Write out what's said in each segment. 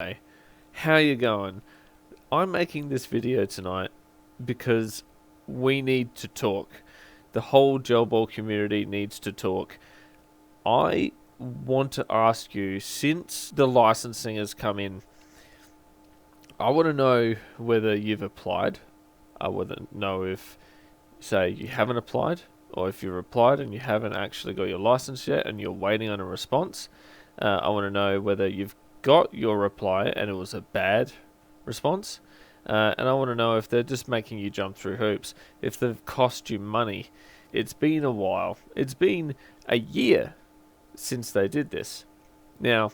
Hey, how you going? I'm making this video tonight because we need to talk. The whole gel ball community needs to talk. I want to ask you, since the licensing has come in, I want to know whether you've applied. I want to know if, say, you haven't applied, or if you've applied and you haven't actually got your license yet and you're waiting on a response. I want to know whether you've got your reply and it was a bad response. And I want to know if they're just making you jump through hoops, if they've cost you money. It's been a while. It's been a year since they did this. Now,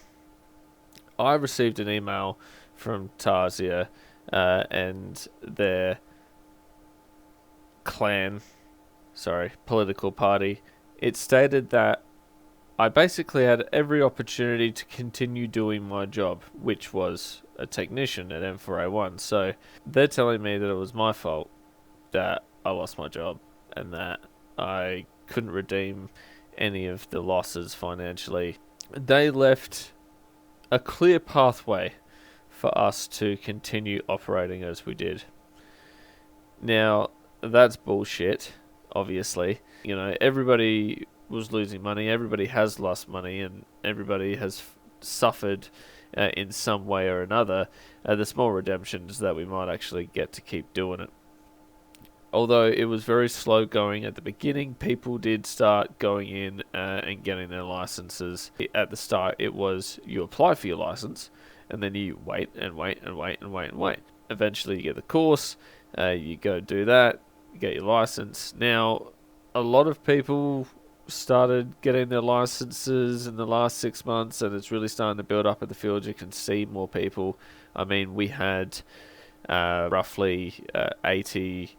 I received an email from Tarzia and their political party. It stated that I basically had every opportunity to continue doing my job, which was a technician at M4A1. So they're telling me that it was my fault that I lost my job and that I couldn't redeem any of the losses financially. They left a clear pathway for us to continue operating as we did. Now, that's bullshit, obviously. Everybody was losing money, everybody has lost money, and everybody has suffered in some way or another. The small redemption is that we might actually get to keep doing it. Although it was very slow going at the beginning, people did start going in and getting their licenses. At the start, it was you apply for your license, and then you wait and wait and wait and wait and wait. Eventually, you get the course, you go do that, you get your license. Now, a lot of people started getting their licenses in the last 6 months, and it's really starting to build up at the field. You can see more people. I mean, we had roughly 80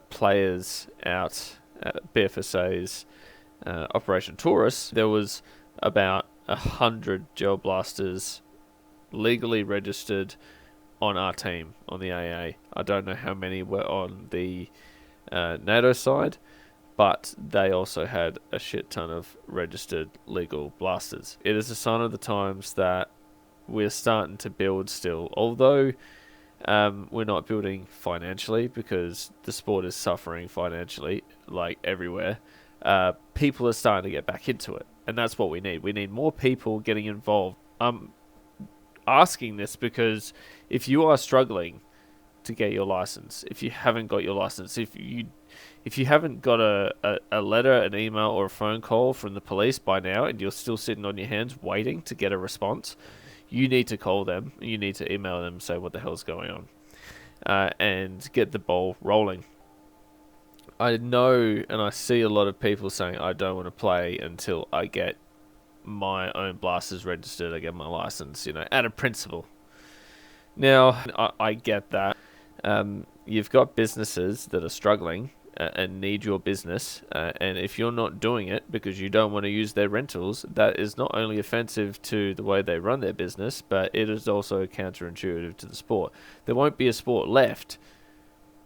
players out at BFSA's Operation Taurus. There was about 100 gel blasters legally registered on our team, on the AA. I don't know how many were on the NATO side, but they also had a shit ton of registered legal blasters. It is a sign of the times that we're starting to build still, although we're not building financially because the sport is suffering financially, like everywhere. People are starting to get back into it, and that's what we need. We need more people getting involved. I'm asking this because if you are struggling to get your license, if you haven't got your license, if you haven't got a letter, an email, or a phone call from the police by now, and you're still sitting on your hands waiting to get a response, you need to call them. You need to email them and say what the hell's going on, and get the ball rolling. I know, and I see a lot of people saying, I don't want to play until I get my own blasters registered, I get my license, out of principle. Now, I get that. You've got businesses that are struggling and need your business, and if you're not doing it because you don't want to use their rentals, that is not only offensive to the way they run their business, but it is also counterintuitive to the sport. There won't be a sport left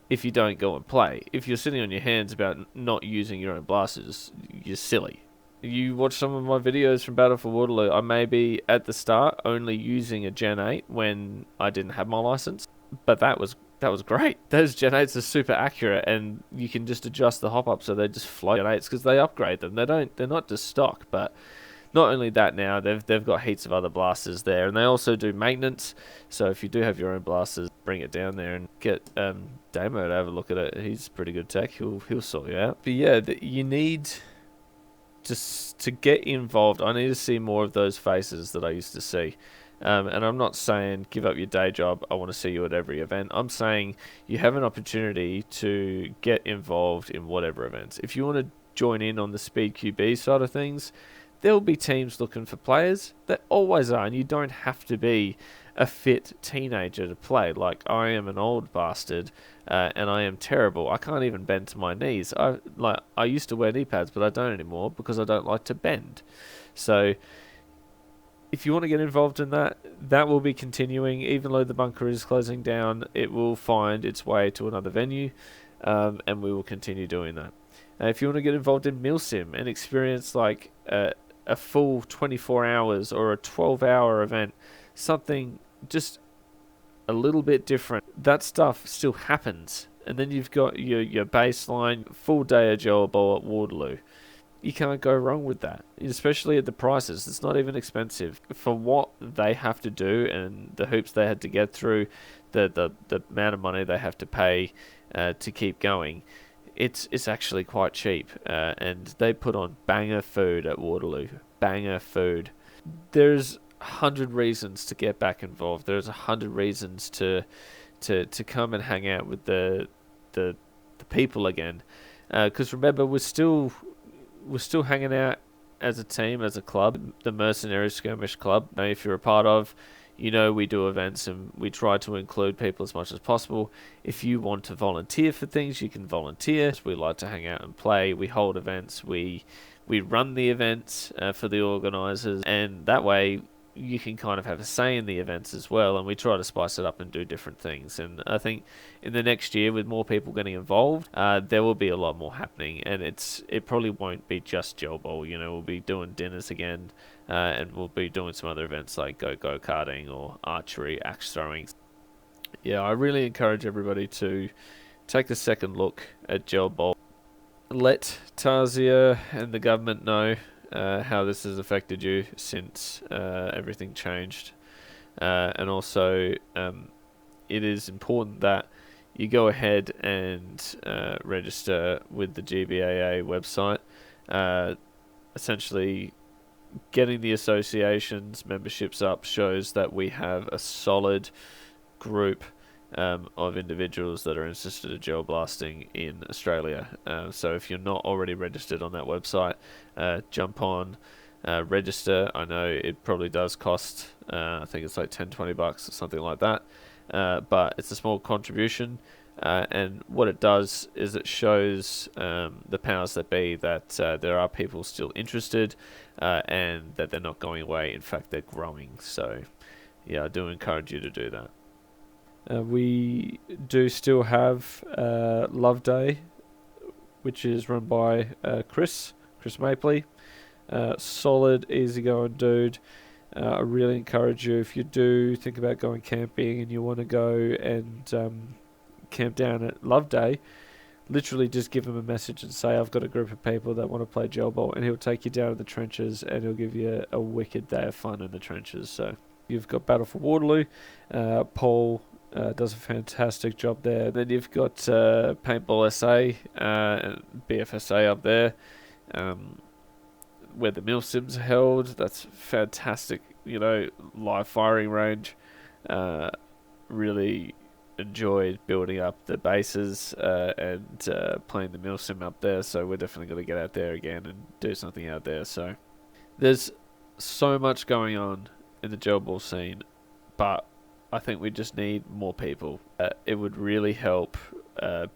if you don't go and play. If you're sitting on your hands about not using your own blasters, you're silly. You watch some of my videos from Battle for Waterloo, I may be at the start only using a Gen 8 when I didn't have my license, but that was great. Those Gen 8s are super accurate, and you can just adjust the hop up so they just float Gen 8s because they upgrade them. They're not just stock, but not only that, now they've got heaps of other blasters there, and they also do maintenance. So if you do have your own blasters, bring it down there and get Damo to have a look at it. He's pretty good tech. He'll sort you out. But yeah, you need just to get involved. I need to see more of those faces that I used to see. And I'm not saying give up your day job. I want to see you at every event. I'm saying you have an opportunity to get involved in whatever events. If you want to join in on the Speed QB side of things, there will be teams looking for players. There always are, and you don't have to be a fit teenager to play. Like, I am an old bastard, and I am terrible. I can't even bend to my knees. I used to wear knee pads, but I don't anymore because I don't like to bend. So if you want to get involved in that, that will be continuing. Even though the bunker is closing down, it will find its way to another venue, and we will continue doing that. If you want to get involved in Milsim and experience like a full 24 hours or a 12-hour event, something just a little bit different, that stuff still happens. And then you've got your baseline full day of Joel Bowl at Waterloo. You can't go wrong with that, especially at the prices. It's not even expensive for what they have to do and the hoops they had to get through, the amount of money they have to pay to keep going. It's actually quite cheap, and they put on banger food at Waterloo. Banger food. There's 100 reasons to get back involved. There's 100 reasons to come and hang out with the people again. Because remember, we're still hanging out as a team, as a club, the Mercenary Skirmish Club. Now, if you're a part of, we do events and we try to include people as much as possible. If you want to volunteer for things, you can volunteer. We like to hang out and play. We hold events. We run the events for the organisers, and that way you can kind of have a say in the events as well, and we try to spice it up and do different things. And I think in the next year, with more people getting involved, there will be a lot more happening, and it probably won't be just Joel Bowl. We'll be doing dinners again, and we'll be doing some other events like go-karting or archery, axe throwing. Yeah, I really encourage everybody to take a second look at Joel Bowl. Let Tasia and the government know how this has affected you since everything changed. And also, it is important that you go ahead and register with the GBAA website. Essentially, getting the association's memberships up shows that we have a solid group of individuals that are interested in gel blasting in Australia. So if you're not already registered on that website, jump on, register. I know it probably does cost, I think it's like $10-20 or something like that, but it's a small contribution, and what it does is it shows the powers that be that there are people still interested, and that they're not going away. In fact, they're growing. So yeah, I do encourage you to do that. We do still have Love Day, which is run by Chris Mapley. Solid, easygoing dude. I really encourage you, if you do think about going camping and you want to go and camp down at Love Day, literally just give him a message and say, I've got a group of people that want to play Joel Bowl, and he'll take you down to the trenches and he'll give you a wicked day of fun in the trenches. So you've got Battle for Waterloo. Paul does a fantastic job there. Then you've got Paintball SA and BFSA up there, where the Milsims are held. That's fantastic, live firing range. Really enjoyed building up the bases and playing the Milsim up there, so we're definitely going to get out there again and do something out there. So there's so much going on in the Joel Bowl scene, but I think we just need more people. It would really help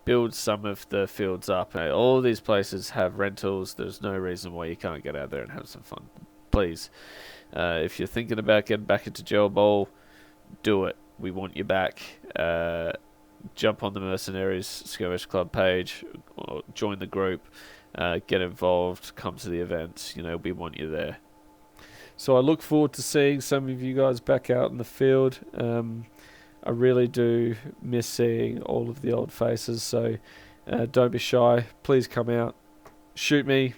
build some of the fields up. All these places have rentals. There's no reason why you can't get out there and have some fun. Please, if you're thinking about getting back into Joel Bowl, do it. We want you back. Jump on the Mercenaries Skirmish Club page, or join the group, get involved, come to the events. We want you there. So I look forward to seeing some of you guys back out in the field. I really do miss seeing all of the old faces, so don't be shy. Please come out. Shoot me.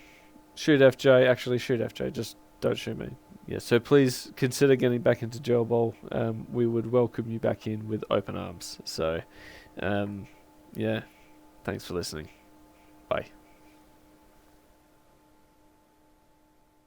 Shoot FJ. Actually, shoot FJ. Just don't shoot me. Yeah, so please consider getting back into Joel Bowl. We would welcome you back in with open arms. So, yeah, thanks for listening. Bye.